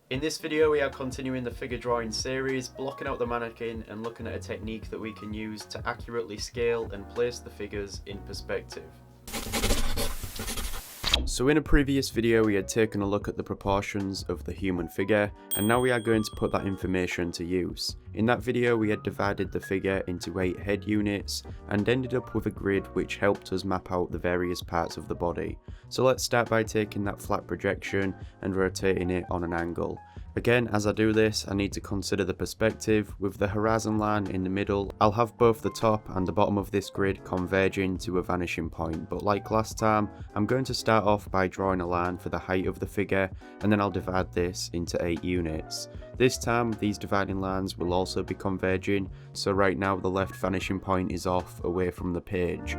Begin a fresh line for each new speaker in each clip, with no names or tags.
In this video we are continuing the figure drawing series, blocking out the mannequin and looking at a technique that we can use to accurately scale and place the figures in perspective. So in a previous video we had taken a look at the proportions of the human figure, and now we are going to put that information to use. In that video we had divided the figure into 8 head units and ended up with a grid which helped us map out the various parts of the body. So let's start by taking that flat projection and rotating it on an angle. Again, as I do this, I need to consider the perspective. With the horizon line in the middle, I'll have both the top and the bottom of this grid converging to a vanishing point, but like last time, I'm going to start off by drawing a line for the height of the figure, and then I'll divide this into 8 units. This time, these dividing lines will also be converging, so right now the left vanishing point is off away from the page.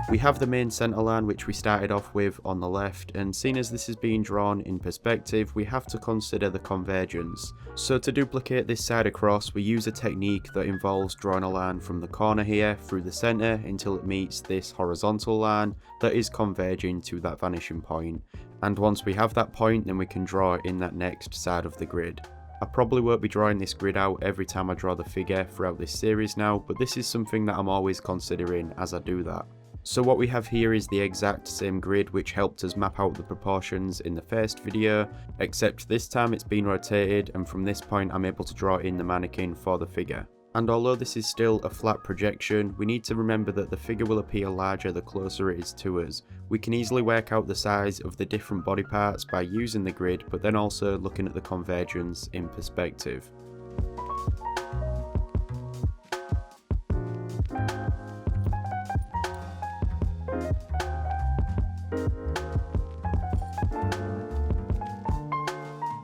We have the main centre line which we started off with on the left, and seeing as this is being drawn in perspective, we have to consider the convergence. So to duplicate this side across, we use a technique that involves drawing a line from the corner here through the centre until it meets this horizontal line that is converging to that vanishing point. And once we have that point, then we can draw it in that next side of the grid. I probably won't be drawing this grid out every time I draw the figure throughout this series now, but this is something that I'm always considering as I do that. So what we have here is the exact same grid which helped us map out the proportions in the first video, except this time it's been rotated, and from this point I'm able to draw in the mannequin for the figure. And although this is still a flat projection, we need to remember that the figure will appear larger the closer it is to us. We can easily work out the size of the different body parts by using the grid, but then also looking at the convergence in perspective.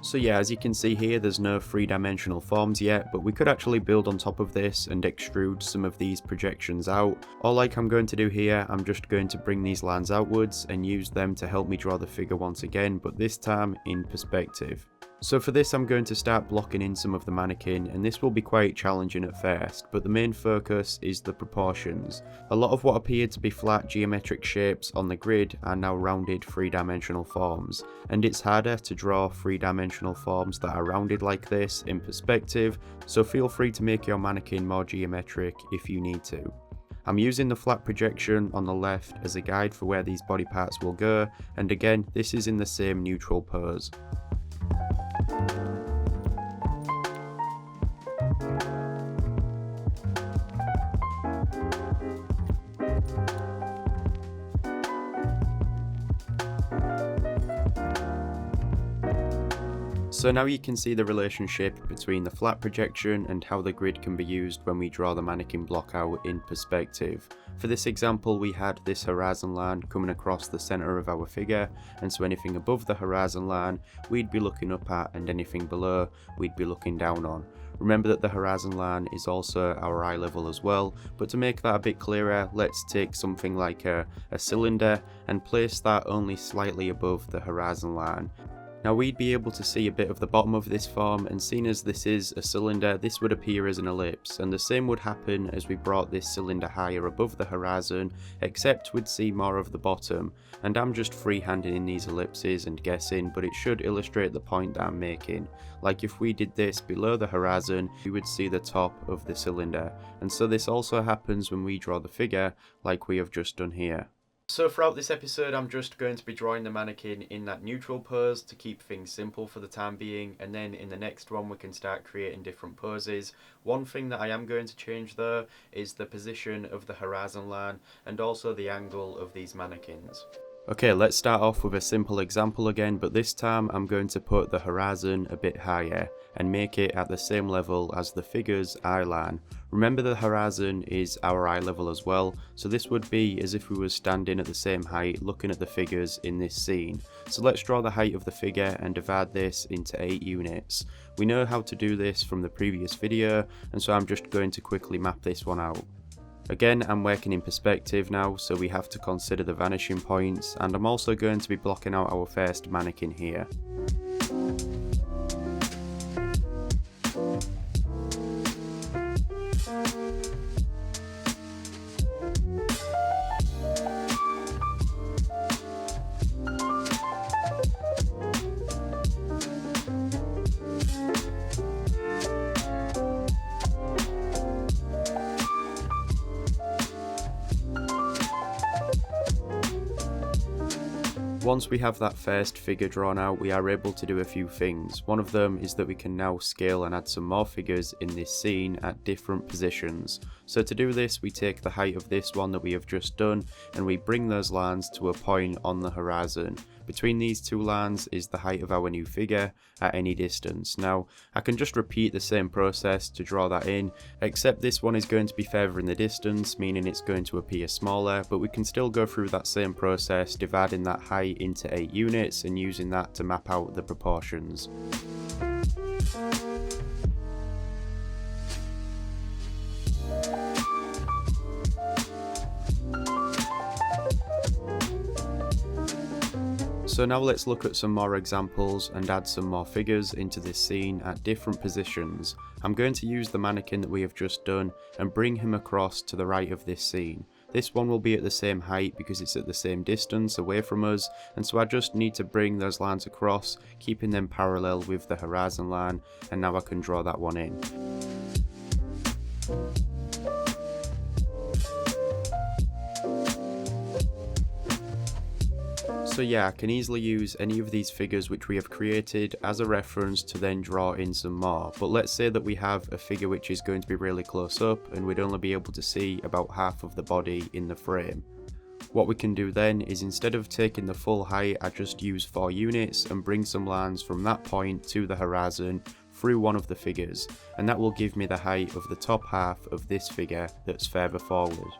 So yeah, as you can see here, there's no 3-dimensional forms yet, but we could actually build on top of this and extrude some of these projections out. Or like I'm going to do here, I'm just going to bring these lines outwards and use them to help me draw the figure once again, but this time in perspective. So for this I'm going to start blocking in some of the mannequin, and this will be quite challenging at first, but the main focus is the proportions. A lot of what appeared to be flat geometric shapes on the grid are now rounded 3-dimensional forms, and it's harder to draw 3-dimensional forms that are rounded like this in perspective, so feel free to make your mannequin more geometric if you need to. I'm using the flat projection on the left as a guide for where these body parts will go, and again this is in the same neutral pose. So now you can see the relationship between the flat projection and how the grid can be used when we draw the mannequin block out in perspective. For this example, we had this horizon line coming across the centre of our figure, and so anything above the horizon line we'd be looking up at, and anything below we'd be looking down on. Remember that the horizon line is also our eye level as well, but to make that a bit clearer, let's take something like a cylinder and place that only slightly above the horizon line. Now we'd be able to see a bit of the bottom of this form, and seeing as this is a cylinder, this would appear as an ellipse, and the same would happen as we brought this cylinder higher above the horizon, except we'd see more of the bottom. And I'm just freehanding in these ellipses and guessing, but it should illustrate the point that I'm making. Like if we did this below the horizon, we would see the top of the cylinder, and so this also happens when we draw the figure like we have just done here. So throughout this episode I'm just going to be drawing the mannequin in that neutral pose to keep things simple for the time being, and then in the next one we can start creating different poses. One thing that I am going to change though is the position of the horizon line and also the angle of these mannequins. Okay, let's start off with a simple example again, but this time I'm going to put the horizon a bit higher and make it at the same level as the figure's eye line. Remember the horizon is our eye level as well, so this would be as if we were standing at the same height looking at the figures in this scene. So let's draw the height of the figure and divide this into 8 units. We know how to do this from the previous video, and so I'm just going to quickly map this one out. Again, I'm working in perspective now, so we have to consider the vanishing points, and I'm also going to be blocking out our first mannequin here. Once we have that first figure drawn out, we are able to do a few things. One of them is that we can now scale and add some more figures in this scene at different positions. So to do this, we take the height of this one that we have just done and we bring those lines to a point on the horizon. Between these two lines is the height of our new figure at any distance. Now, I can just repeat the same process to draw that in, except this one is going to be further in the distance, meaning it's going to appear smaller, but we can still go through that same process, dividing that height into 8 units and using that to map out the proportions. So now let's look at some more examples and add some more figures into this scene at different positions. I'm going to use the mannequin that we have just done and bring him across to the right of this scene. This one will be at the same height because it's at the same distance away from us, and so I just need to bring those lines across, keeping them parallel with the horizon line, and now I can draw that one in. So yeah, I can easily use any of these figures which we have created as a reference to then draw in some more. But let's say that we have a figure which is going to be really close up and we'd only be able to see about half of the body in the frame. What we can do then is, instead of taking the full height, I just use 4 units and bring some lines from that point to the horizon through one of the figures, and that will give me the height of the top half of this figure that's further forward.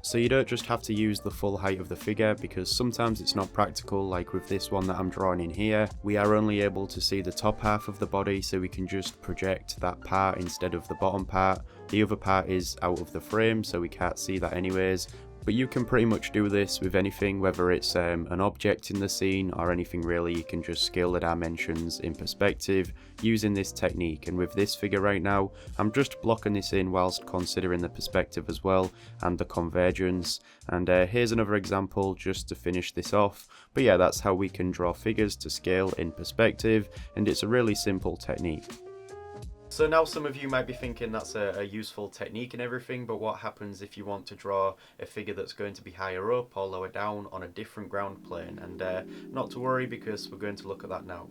So you don't just have to use the full height of the figure, because sometimes it's not practical, like with this one that I'm drawing in here. We are only able to see the top half of the body, so we can just project that part instead of the bottom part. The other part is out of the frame, so we can't see that anyways. But you can pretty much do this with anything, whether it's an object in the scene or anything really. You can just scale the dimensions in perspective using this technique. And with this figure right now, I'm just blocking this in whilst considering the perspective as well and the convergence. And here's another example just to finish this off. But yeah, that's how we can draw figures to scale in perspective, and it's a really simple technique. So now some of you might be thinking that's a useful technique and everything, but what happens if you want to draw a figure that's going to be higher up or lower down on a different ground plane? And not to worry, because we're going to look at that now.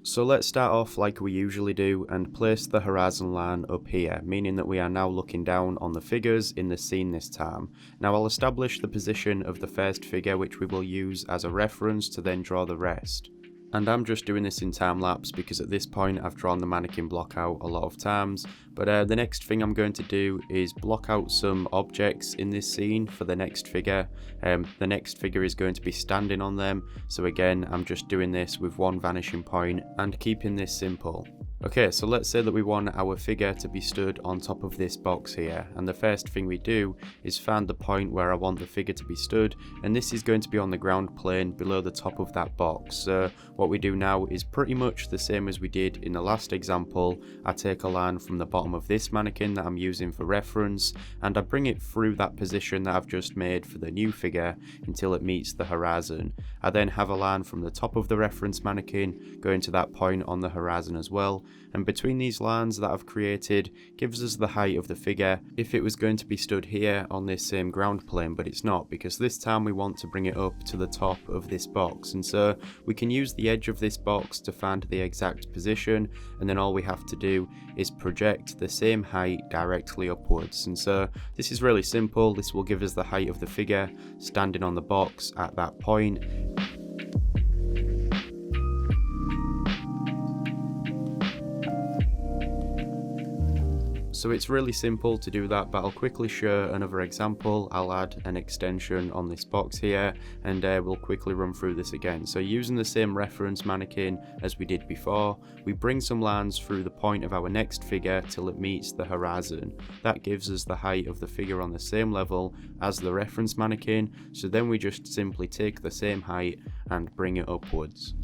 So let's start off like we usually do and place the horizon line up here, meaning that we are now looking down on the figures in the scene this time. Now I'll establish the position of the first figure, which we will use as a reference to then draw the rest. And I'm just doing this in time lapse because at this point I've drawn the mannequin block out a lot of times. But the next thing I'm going to do is block out some objects in this scene for the next figure. The next figure is going to be standing on them. So again, I'm just doing this with one vanishing point and keeping this simple. Okay, so let's say that we want our figure to be stood on top of this box here, and the first thing we do is find the point where I want the figure to be stood, and this is going to be on the ground plane below the top of that box. So what we do now is pretty much the same as we did in the last example. I take a line from the bottom of this mannequin that I'm using for reference, and I bring it through that position that I've just made for the new figure until it meets the horizon. I then have a line from the top of the reference mannequin going to that point on the horizon as well, and between these lines that I've created gives us the height of the figure if it was going to be stood here on this same ground plane, but it's not, because this time we want to bring it up to the top of this box, and so we can use the edge of this box to find the exact position, and then all we have to do is project the same height directly upwards. And so this is really simple. This will give us the height of the figure standing on the box at that point. So it's really simple to do that, but I'll quickly show another example. I'll add an extension on this box here, and we'll quickly run through this again. So using the same reference mannequin as we did before, we bring some lines through the point of our next figure till it meets the horizon. That gives us the height of the figure on the same level as the reference mannequin, so then we just simply take the same height and bring it upwards.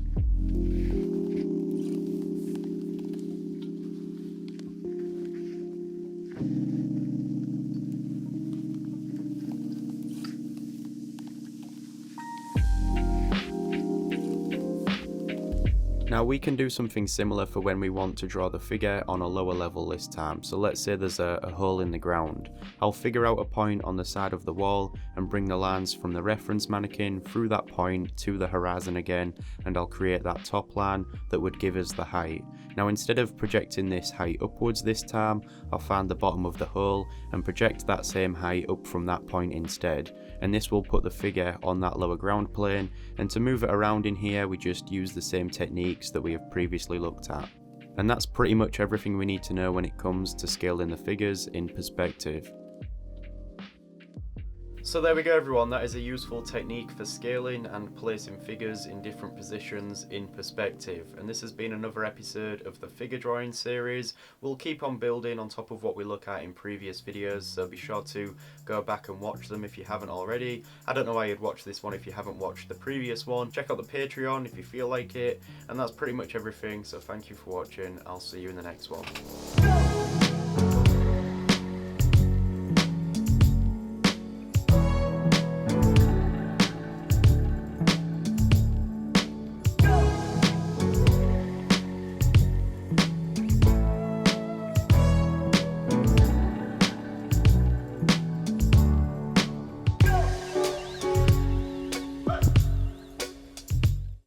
Now we can do something similar for when we want to draw the figure on a lower level this time. So let's say there's a hole in the ground. I'll figure out a point on the side of the wall and bring the lines from the reference mannequin through that point to the horizon again, and I'll create that top line that would give us the height. Now instead of projecting this height upwards this time, I'll find the bottom of the hole and project that same height up from that point instead, and this will put the figure on that lower ground plane. And to move it around in here, we just use the same techniques that we have previously looked at. And that's pretty much everything we need to know when it comes to scaling the figures in perspective. So there we go everyone, that is a useful technique for scaling and placing figures in different positions in perspective. And this has been another episode of the figure drawing series. We'll keep on building on top of what we look at in previous videos, so be sure to go back and watch them if you haven't already. I don't know why you'd watch this one if you haven't watched the previous one. Check out the Patreon if you feel like it. And that's pretty much everything, so thank you for watching. I'll see you in the next one.